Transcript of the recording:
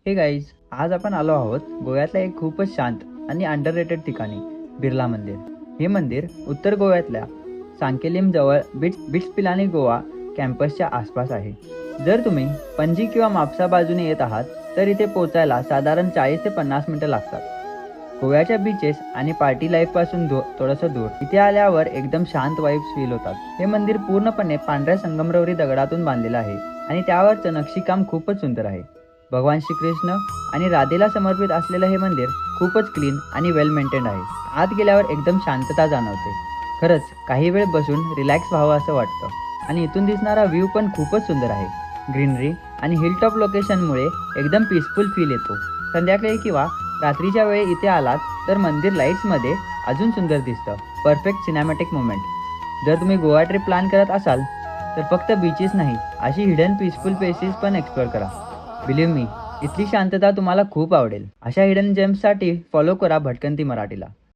हे गाईज, आज आपण आलो आहोत गोव्यातल्या एक खूपच शांत आणि अंडररेटेड ठिकाणी, बिर्ला मंदिर. हे मंदिर उत्तर गोव्यातल्या सांकेलिम जवळ बिट्स पिलानी गोवा कॅम्पसच्या आसपास आहे. जर तुम्ही पणजी किंवा मापसा बाजूने येत आहात तर इथे पोहोचायला साधारण 40 ते 50 मिनिटं लागतात. गोव्याच्या बीचेस आणि पार्टी लाईफपासून थोडंसं दूर इथे आल्यावर एकदम शांत वाईब्स फील होतात. हे मंदिर पूर्णपणे पांढऱ्या संगमरवरी दगडातून बांधलेलं आहे आणि त्यावरचं नक्षीकाम खूपच सुंदर आहे. भगवान श्रीकृष्ण आणि राधेला समर्पित असलेलं हे मंदिर खूपच क्लीन आणि वेल मेंटेन्ड आहे. आत गेल्यावर एकदम शांतता जाणवते. खरंच काही वेळ बसून रिलॅक्स व्हावं असं वाटतं आणि इथून दिसणारा व्ह्यू पण खूपच सुंदर आहे. ग्रीनरी आणि हिलटॉप लोकेशनमुळे एकदम पीसफुल फील येतो. संध्याकाळी किंवा रात्रीच्या वेळी इथे आलात तर मंदिर लाईट्समध्ये अजून सुंदर दिसतं. Perfect cinematic moment. जर तुम्ही गोवा ट्रिप प्लॅन करत असाल तर फक्त बीचेस नाही, अशी हिडन पीसफुल प्लेसेस पण एक्सप्लोर करा. बिलीव्ह मी, इथली शांतता तुम्हाला खूप आवडेल. अशा हिडन जेम्ससाठी फॉलो करा भटकंती मराठीला.